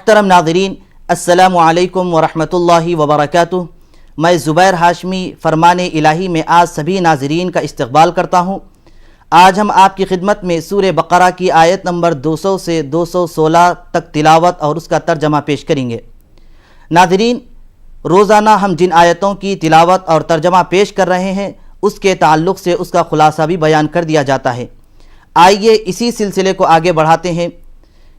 मोहतरम नाज़रीन, अस्सलामु अलैकुम वरहमतुल्लाहि वबरकातुहू। मैं ज़ुबैर हाशमी फ़रमान इलाही में आज सभी नाज़रीन का इस्तक़बाल करता हूँ। आज हम आपकी खिदमत में सूरह बक़रा की आयत नंबर 200 से 216 तक तिलावत और उसका तर्जमा पेश करेंगे। नाज़रीन, रोज़ाना हम जिन आयतों की तिलावत और तर्जमा पेश कर रहे हैं उसके ताल्लुक़ से उसका ख़ुलासा भी बयान कर दिया जाता है। आइए इसी सिलसिले को आगे बढ़ाते हैं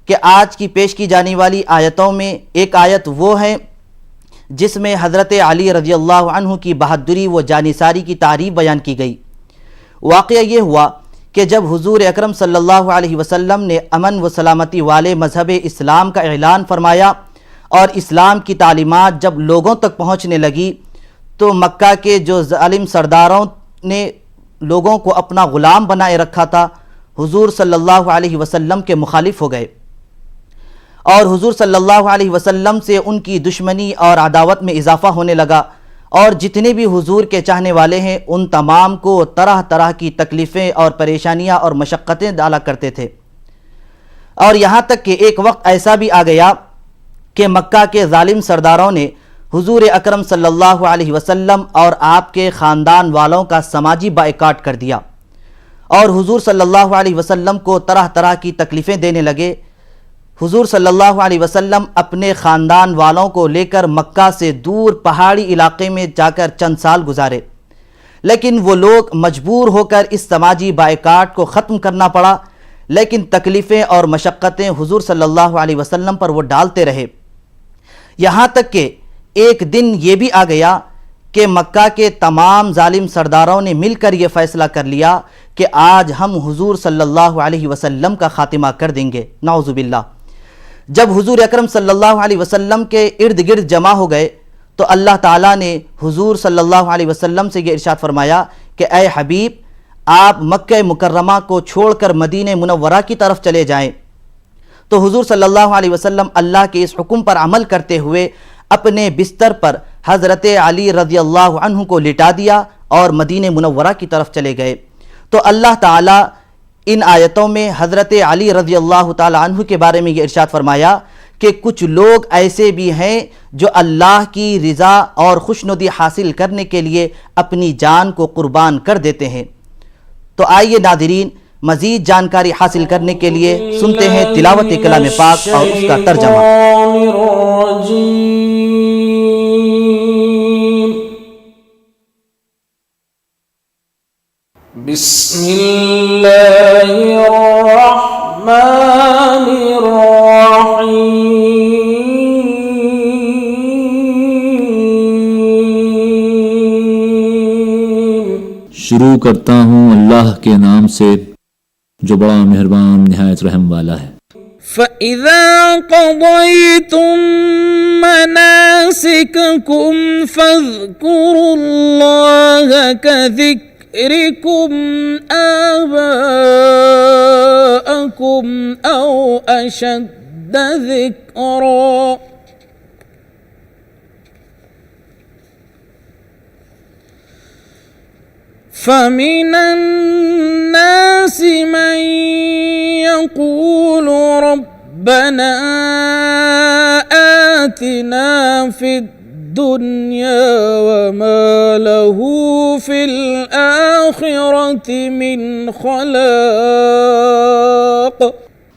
कि आज की पेश की जाने वाली आयतों में एक आयत वो है जिसमें हज़रत अली रज़ियल्लाहु अन्हु की बहादुरी व जानिसारी की तारीफ़ बयान की गई। वाक़या ये हुआ कि जब हुज़ूर अकरम सल्लल्लाहु अलैहि वसल्लम ने अमन व सलामती वाले मज़हब इस्लाम का ऐलान फरमाया और इस्लाम की तालीमात जब लोगों तक पहुँचने लगी तो मक्का के जो ज़ालिम सरदारों ने लोगों को अपना ग़ुलाम बनाए रखा था, हुज़ूर सल्लल्लाहु अलैहि वसल्लम के मुखालिफ हो गए और हुज़ूर सल्लल्लाहु अलैहि वसल्लम से उनकी दुश्मनी और अदावत में इजाफ़ा होने लगा और जितने भी हुज़ूर के चाहने वाले हैं उन तमाम को तरह तरह की तकलीफ़ें और परेशानियां और मशक्क़तें डाला करते थे। और यहाँ तक कि एक वक्त ऐसा भी आ गया कि मक्का के ज़ालिम सरदारों ने हुज़ूर अकरम सल्लल्लाहु अलैहि वसल्लम और आपके ख़ानदान वालों का समाजी बाइकाट कर दिया और हुज़ूर सल्लल्लाहु अलैहि वसल्लम को तरह तरह की तकलीफ़ें देने लगे। हुज़ूर सल्लल्लाहु अलैहि वसल्लम अपने ख़ानदान वालों को लेकर मक्का से दूर पहाड़ी इलाके में जाकर चंद साल गुजारे, लेकिन वो लोग मजबूर होकर इस समाजी बाइकाट को ख़त्म करना पड़ा। लेकिन तकलीफ़ें और मशक्क़तें हुज़ूर सल्लल्लाहु अलैहि वसल्लम पर वो डालते रहे। यहाँ तक कि एक दिन ये भी आ गया कि मक्का के तमाम ज़ालिम सरदारों ने मिलकर ये फ़ैसला कर लिया कि आज हम हुज़ूर सल्लल्लाहु अलैहि वसल्लम का ख़ातिमा कर देंगे। नाऊज़ु बिल्लाह। जब हुज़ूर अकरम सल्लल्लाहु अलैहि वसल्लम के इर्द गिर्द जमा हो गए तो अल्लाह ताला ने हुज़ूर सल्लल्लाहु अलैहि वसल्लम से ये इरशाद फरमाया कि ए हबीब, आप मक्का मुकर्रमा को छोड़कर मदीने मुनव्वरा की तरफ चले जाएं। तो हुज़ूर सल्लल्लाहु अलैहि वसल्लम अल्लाह के इस हुक्म पर अमल करते हुए अपने बिस्तर पर हज़रत अली रज़ियल्लाहु अन्हु को लिटा दिया और मदीने मुनव्वरा की तरफ चले गए। तो अल्लाह ताला इन आयतों में हज़रत अली रज़ियल्लाहु ताला अन्हु के बारे में ये इरशाद फरमाया कि कुछ लोग ऐसे भी हैं जो अल्लाह की रिज़ा और खुशनुदी हासिल करने के लिए अपनी जान को कुर्बान कर देते हैं। तो आइए नाज़रीन, मज़ीद जानकारी हासिल करने के लिए सुनते हैं तिलावत कलाम पाक और उसका तर्जमा। बिस्मिल्लाहिर्रहमानिर्रहीम। शुरू करता हूँ अल्लाह के नाम से जो बड़ा मेहरबान निहायत रहम वाला है। फ़इज़ा क़ज़य्तुम मनासिककुम फ़ज़्कुरुल्लाह कज़िक्रिकुम आबाअकुम औ अशद्द ज़िक्रा। فمن الناس من يقول ربنا آتنا في الدنيا وما له في الآخرة من خلاق।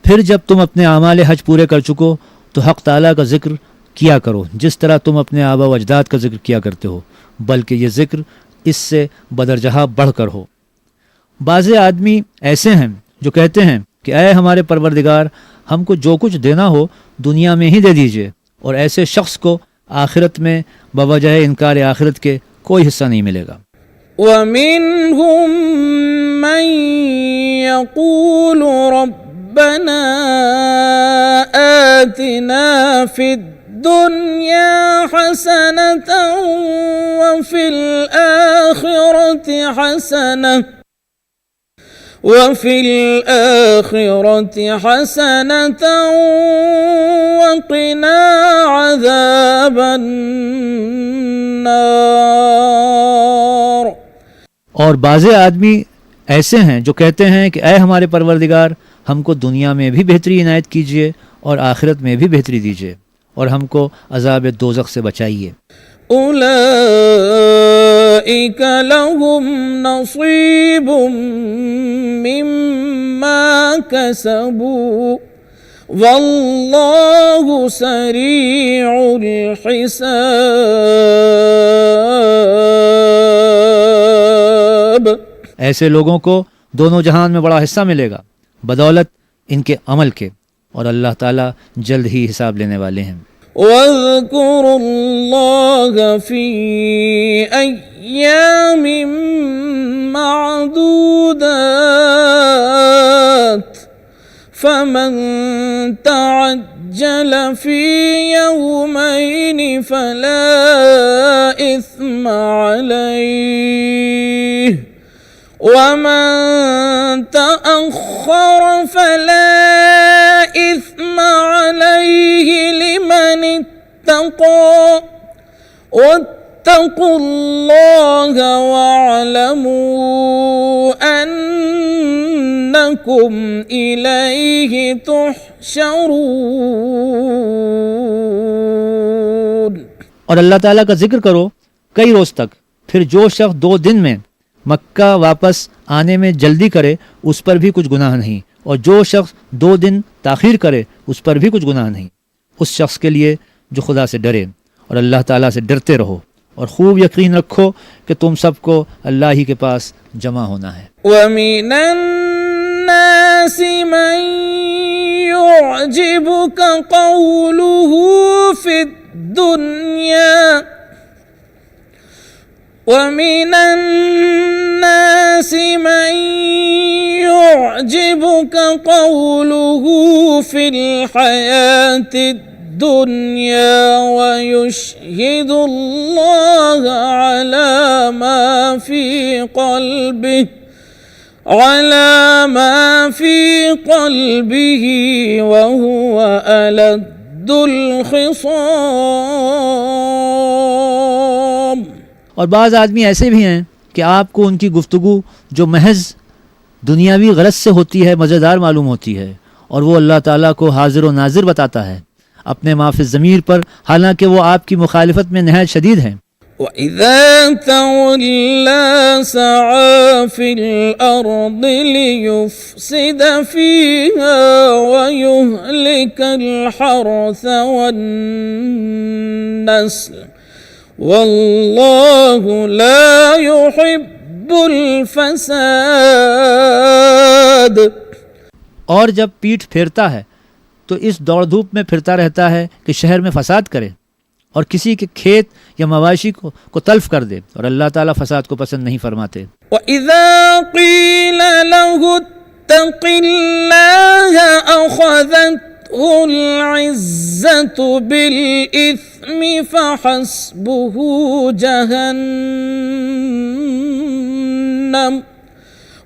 फिर जब तुम अपने आमाल हज पूरे कर चुको तो हक़ ताला का जिक्र किया करो जिस तरह तुम अपने आबा व अजदाद का जिक्र किया करते हो, बल्कि ये जिक्र इससे बदरजहा बढ़कर हो। बाज़े आदमी ऐसे हैं जो कहते हैं कि ऐ हमारे परवरदिगार, हमको जो कुछ देना हो दुनिया में ही दे दीजिए, और ऐसे शख्स को आखिरत में बवजह इनकार आखिरत के कोई हिस्सा नहीं मिलेगा। वमिनहुम मन यक़ूलु रब्बना आतिना फिद दुनिया हसनतन वफिल आखिरति हसनतन वक़िना अज़ाबन नार। और बाज़े आदमी ऐसे हैं जो कहते हैं कि ऐ हमारे परवरदिगार, हमको दुनिया में भी बेहतरी इनायत कीजिए और आखिरत में भी बेहतरी दीजिए और हमको अज़ाब दोज़ख से बचाइए। उलाइक लहुम नसीबुम मिम्मा कसबू वल्लाहु सरीउल हिसाब। ऐसे लोगों को दोनों जहान में बड़ा हिस्सा मिलेगा बदौलत इनके अमल के, और अल्लाह ताला जल्द ही हिसाब लेने वाले हैं। वज़्कुरुल्लाह फ़ी अय्यामिन मअदूदात फमन तअज्जल फ़ी यौमैनि फला इस्म अलैहि वमन तअख्खर फला इस्म अलैहि लिमन इत्तक़ा वत्तक़ुल्लाह वअलमू अन्नकुम इलैहि तुहशरून। और अल्लाह ताला का जिक्र करो कई रोज तक, फिर जो शख्स 2 दिन में मक्का वापस आने में जल्दी करे उस पर भी कुछ गुनाह नहीं, और जो शख्स 2 दिन ताखीर करे उस पर भी कुछ गुनाह नहीं। उस शख्स के लिए जो खुदा से डरे, और अल्लाह ताला से डरते रहो और खूब यकीन रखो कि तुम सबको अल्लाह ही के पास जमा होना है। वमिनन नासि मन युअजिबुका क़ौलुहु फ़िद दुनिया ومن الناس من يعجبك قوله في الحياة الدنيا ويشهد الله على ما في قلبه وهو ألد الخصام। और बाज़ आदमी ऐसे भी हैं कि आपको उनकी गुफ्तगू जो महज दुनियावी गरज से होती है मज़ेदार मालूम होती है, और वो अल्लाह ताला को हाजिर व नाजिर बताता है अपने माफ़ी ज़मीर पर, हालांकि वो आपकी मुखालिफत में नहायत शदीद हैं। وَإِذَا تَوَلَّى سَعَى فِي الْأَرْضِ لِيُفْسِدَ فِيهَا وَيُهْلِكَ الْحَرْثَ وَالنَّسْلَ वल्लाहु ला युहिब्बुल फसाद। और जब पीठ फेरता है तो इस दौड़ धूप में फिरता रहता है कि शहर में फसाद करे और किसी के खेत या मवाशी को तल्फ कर दे, और अल्लाह ताला फसाद को पसंद नहीं फरमाते। वइज़ा क़ील लहु इत्तक़िल्लाह अख़ज़तहुल इज़्ज़तु बिल इस्मि फहस्बुहु जहन्नम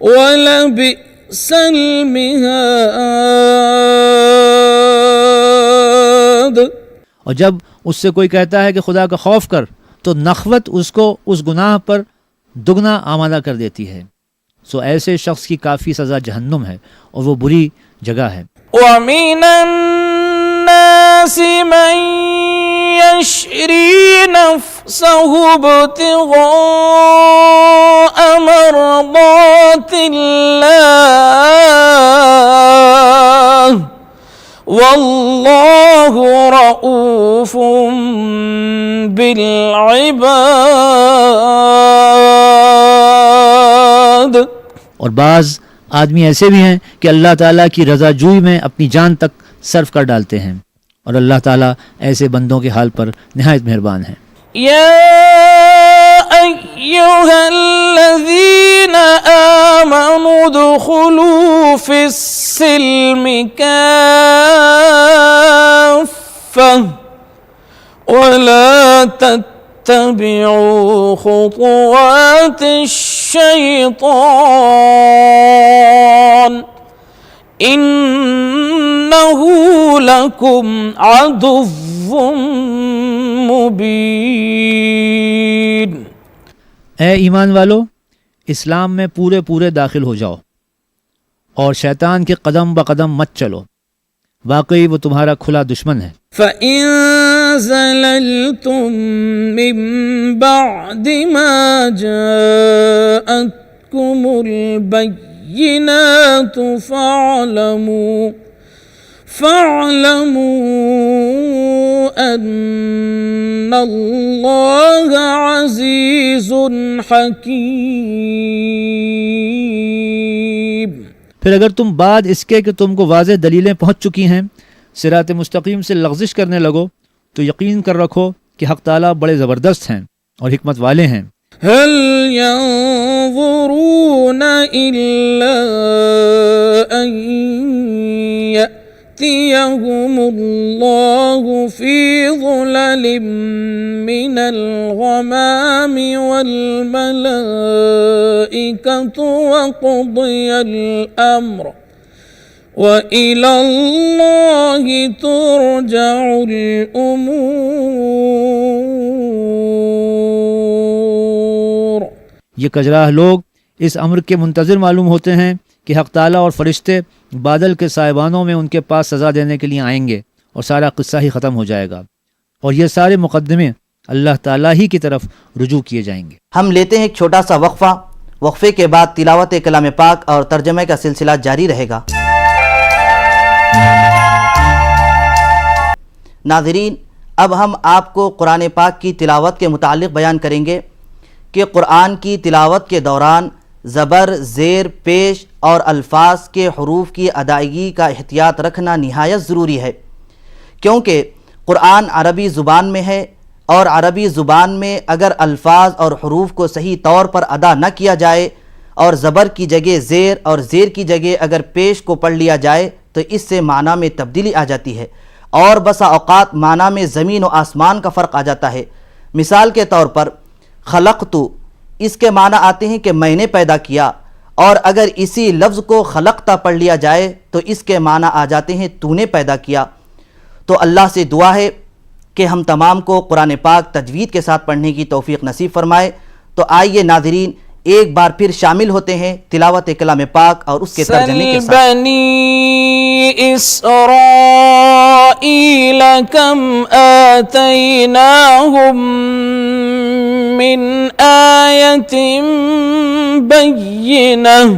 वलबिअसल मिहाद। और जब उससे कोई कहता है कि खुदा का खौफ कर, तो नखवत उसको उस गुनाह पर दुगना आमादा कर देती है। सो ऐसे शख्स की काफ़ी सज़ा जहन्नुम है और वो बुरी जगह है। वमिनन नासि मन यशरी नफ्सहु इब्तिग़ाअ मर्दातिल्लाह वल्लाहु रऊफ़ुम बिल इबाद। और बाज़ आदमी ऐसे भी हैं कि अल्लाह ताला की रज़ाजूई में अपनी जान तक सर्फ कर डालते हैं, और अल्लाह ताला ऐसे बंदों के हाल पर निहायत मेहरबान है। या अय्युहल्लज़ीना आमनू दुखुलू फिस्सिल्मि काफ़्फ़ा वला तत्तबिऊ खुतुवातिश शैतान इन्नहु लकुम अदुव्वुम मुबीन। ए ईमान वालो, इस्लाम में पूरे पूरे दाखिल हो जाओ और शैतान के कदम ब कदम मत चलो, वाकई वो तुम्हारा खुला दुश्मन है। فإن زللتم من بعد ما جاءتكم البينات فاعلموا أن الله عزيز حكيم। फिर अगर तुम बाद इसके कि तुमको वाज़ेह दलीलें पहुँच चुकी हैं सिरात मुस्तकीम से लग़ज़िश करने लगो, तो यकीन कर रखो कि हक़ ताला बड़े ज़बरदस्त हैं और हिकमत वाले हैं। هل ينظرون إلا أن يأتيهم الله في ظلل من الغمام والملائكة وقضي الأمر وإلى الله ترجع الأمور। ये कजराह लोग इस अम्र के मुंतज़िर मालूम होते हैं कि हक़ ताला और फरिश्ते बादल के साइबानों में उनके पास सज़ा देने के लिए आएंगे और सारा क़िस्सा ही ख़त्म हो जाएगा और ये सारे मुक़द्दमे अल्लाह ताला ही की तरफ रुजू किए जाएंगे। हम लेते हैं एक छोटा सा वक्फ़ा। वक्फ़े के बाद तिलावत कलाम पाक और तर्जमे का सिलसिला जारी रहेगा। नाज़रीन, अब हम आपको कुरान पाक की तिलावत के मुतालिक बयान करेंगे कि कुरान की तिलावत के दौरान ज़बर, ज़ेर, पेश और अल्फाज के हरूफ की अदायगी का एहतियात रखना निहायत ज़रूरी है, क्योंकि कुरान अरबी ज़ुबान में है और अरबी ज़ुबान में अगर अल्फाज और हरूफ को सही तौर पर अदा न किया जाए और ज़बर की जगह ज़ेर और ज़ेर की जगह अगर पेश को पढ़ लिया जाए तो इससे माना में तब्दीली आ जाती है और बसा औक़ात माना में ज़मीन व आसमान का फ़र्क आ जाता है। मिसाल के तौर पर खलक़तु, इसके माना आते हैं कि मैंने पैदा किया, और अगर इसी लफ्ज़ को खलक़ता पढ़ लिया जाए तो इसके माना आ जाते हैं तूने पैदा किया। तो अल्लाह से दुआ है कि हम तमाम को कुरान पाक तजवीद के साथ पढ़ने की तौफ़ीक़ नसीब फरमाए। तो आइए नाज़रीन, एक बार फिर शामिल होते हैं तिलावत कलाम पाक और उसके तर्जमे के साथ। बनी इस्राईल कम आतैनाहुम मिन आयतिन बय्यिनह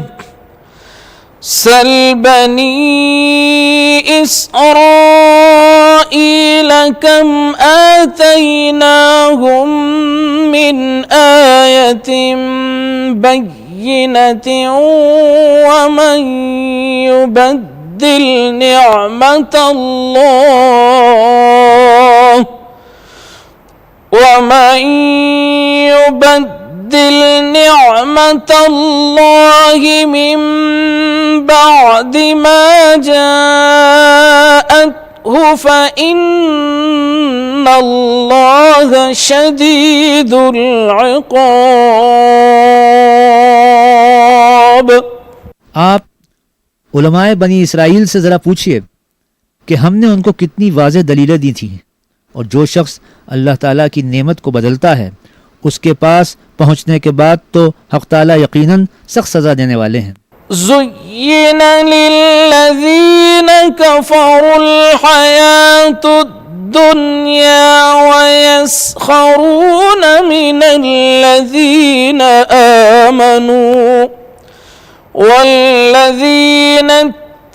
सल बनी इस्राईल कम आतैनाहुम मिन आयतिन बय्यिनतिन वमन युबद्दिल निअमतल्लाह मिन बअदि मा जाअतहु फ़इन्नल्लाह शदीदुल इक़ाब। आप उलमाए बनी इसराइल से ज़रा पूछिए कि हमने उनको कितनी वाज़ेह दलीलें दी थी, और जो शख्स अल्लाह ताला की नेमत को बदलता है उसके पास पहुँचने के बाद तो हक़ ताला यकीनन सख्त सज़ा देने वाले हैं। ज़ुय्यिन लिल्लज़ीन कफ़रुल हयातुद दुनिया वयस्ख़रून मिनल्लज़ीन आमनू वल्लज़ीन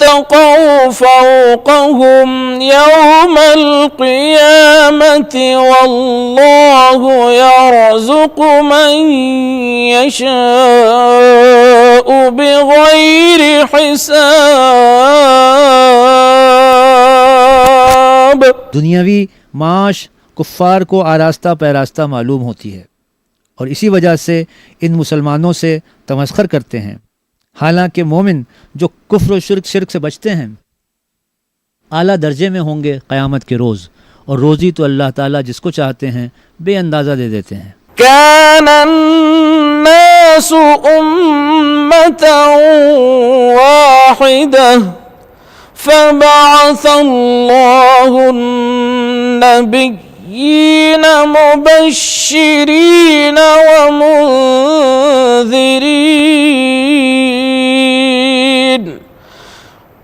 इत्तक़ौ फ़ौक़हुम यौमल क़ियामति वल्लाहु यरज़ुक़ु मन यशाअु बिग़ैरि हिसाब। दुनियावी माश कुफ़ार को आरास्ता पैरास्ता मालूम होती है और इसी वजह से इन मुसलमानों से तमस्खर करते हैं, हालांकि मोमिन जो कुफ्र और शिर्क से बचते हैं आला दर्जे में होंगे क़यामत के रोज़, और रोज़ी तो अल्लाह ताला जिसको चाहते हैं बेअंदाज़ा दे देते हैं। कानन्नासु उम्मतन वाहिदह फबअसल्लाहु नबिय्यीन मुबश्शिरीन व मुन्ज़िरीन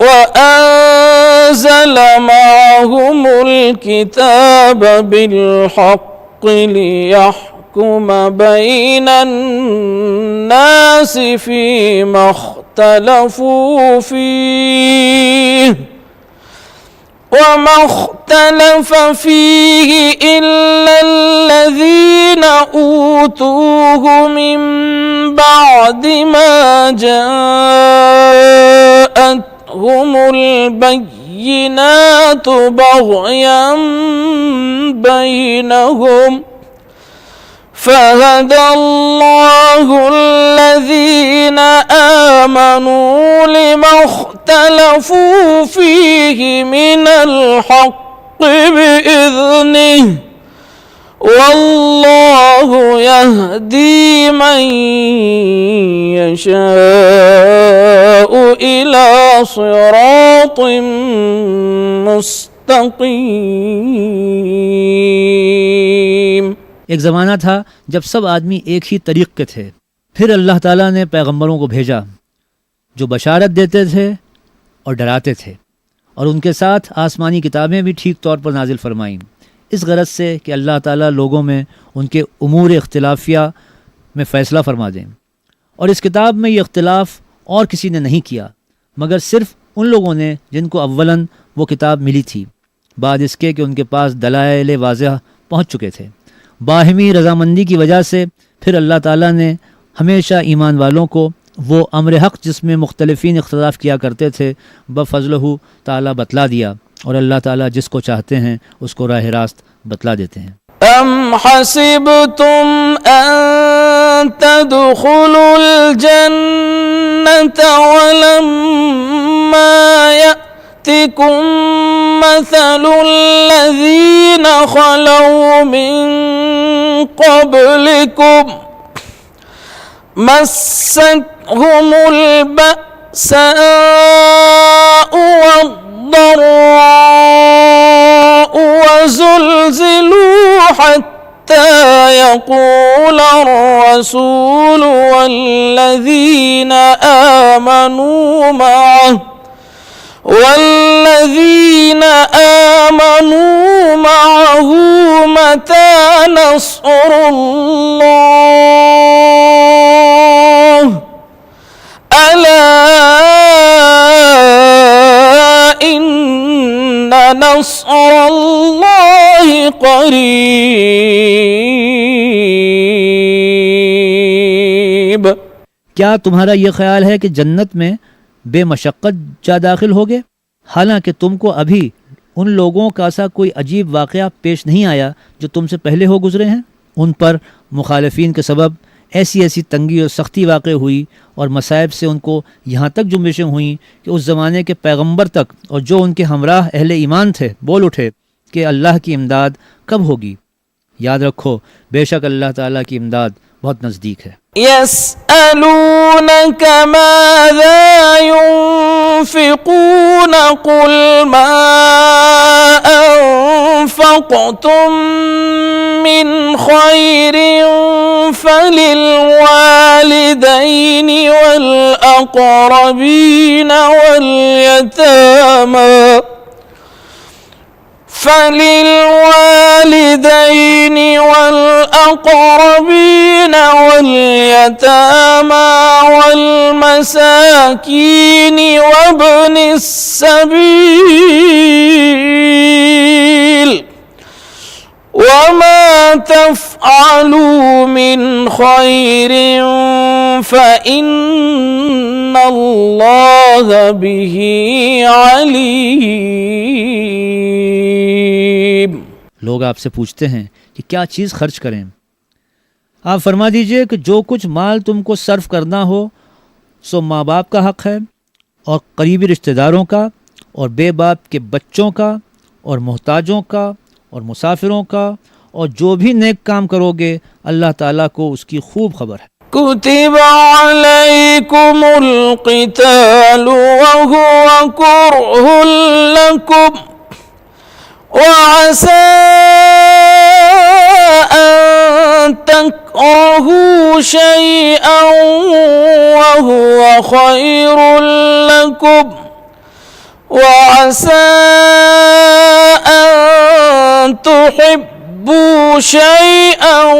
وأنزل معهم الكتاب بالحق ليحكم بين الناس فيما اختلفوا فيه وما اختلف فيه إلا الذين أوتوه من بعد ما جاءتهم البينات بغيا بينهم فهدى الله الذين آمنوا لما اختلفوا فيه من الحق بإذنه والله يهدي من يشاء إلى صراط مستقيم। एक ज़माना था जब सब आदमी एक ही तरीक़ के थे। फिर अल्लाह ताला ने पैगम्बरों को भेजा जो बशारत देते थे और डराते थे, और उनके साथ आसमानी किताबें भी ठीक तौर पर नाजिल फरमाईं, इस गरज से कि अल्लाह ताला लोगों में उनके उमूर इख्तिलाफिया में फ़ैसला फरमा दें। और इस किताब में ये इख्तिलाफ़ और किसी ने नहीं किया मगर सिर्फ़ उन लोगों ने जिनको अव्वलन वो किताब मिली थी, बाद इसके कि उनके पास दलाइल वाज़ह पहुँच चुके थे। बाहिमी रज़ामंदी की वजह से फिर अल्लाह ताला ने हमेशा ईमान वालों को वो अम्र हक़ जिसमें मुख्तलिफ़ीन इख्तिलाफ़ किया करते थे बफ़ज़लहु ताला बतला दिया, और अल्लाह ताला जिसको चाहते हैं उसको राह रास्त बतला देते हैं। अम हसिबतुम अन तदखुलुल जन्नत वलम्मा यअतिकुम मसलुल लज़ीना खलौ मिन क़ब्लिकुम मस्सतहुमुल बअसाअ वद्दर्राअ वज़ुलज़िलू हत्ता यक़ूल अर्रसूल वल्लज़ीन आमनू मअहू मता नस्रुल्लाह अला इन्न नस्रुल्लाहि क़रीब। क्या तुम्हारा ये ख्याल है कि जन्नत में बेमशक्क़त जा दाखिल होगे, हालांकि तुमको अभी उन लोगों का सा कोई अजीब वाक़या पेश नहीं आया जो तुमसे पहले हो गुज़रे हैं। उन पर मुखालिफीन के सबब ऐसी ऐसी तंगी और सख्ती वाक़ हुई और मसाइब से उनको यहाँ तक जुम्बिशें हुईं कि उस ज़माने के पैगम्बर तक और जो उनके हमराह अहले ईमान थे बोल उठे कि अल्लाह की इमदाद कब होगी। याद रखो, बेशक अल्लाह ताला की इमदाद बहुत नज़दीक है। यस्अलूनक माज़ा युनफ़िक़ून क़ुल मा अनफ़क़्तुम मिन ख़ैरिन फ़लिलवालिदैनि वल अक़रबीन वल यतामा فللوالدين والأقربين واليتامى والمساكين وابن السبيل وما تفعلوا من خير فإن الله به عليم। लोग आपसे पूछते हैं कि क्या चीज़ खर्च करें। आप फरमा दीजिए कि जो कुछ माल तुमको सर्फ करना हो सो माँ बाप का हक़ है और करीबी रिश्तेदारों का और बेबाप के बच्चों का और मोहताजों का और मुसाफिरों का, और जो भी नेक काम करोगे अल्लाह ताला को उसकी खूब खबर है। कुतिबा अलैकुमुल क़ितालु वहुवा कुरहुल लकुम वअसा अन तकरहू शैअन वहुवा खैरुल लकुम वअसा अन तुहिब्बू शैअन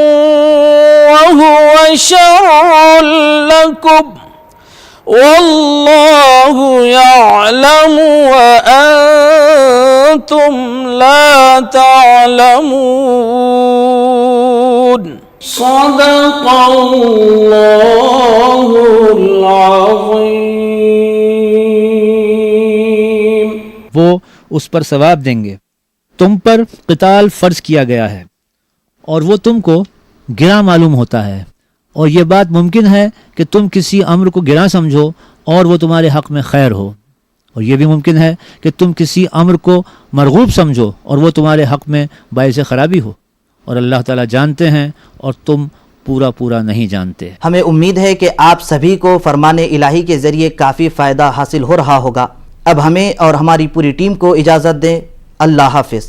वहुवा शर्रुन लकुम वल्लाहु यअलमु व अंतुम ला तअलमून। सदक़ल्लाहुल अज़ीम। वो उस पर सवाब देंगे। तुम पर क़िताल फ़र्ज़ किया गया है और वो तुमको गिरा मालूम होता है, और ये बात मुमकिन है कि तुम किसी अम्र को गिरा समझो और वो तुम्हारे हक़ में खैर हो, और ये भी मुमकिन है कि तुम किसी अम्र को मरगूब समझो और वो तुम्हारे हक़ में बाइस ख़राबी हो, और अल्लाह ताला जानते हैं और तुम पूरा पूरा नहीं जानते। हमें उम्मीद है कि आप सभी को फरमान इलाही के ज़रिए काफ़ी फ़ायदा हासिल हो रहा होगा। अब हमें और हमारी पूरी टीम को इजाज़त दें। अल्लाह हाफ़िज़।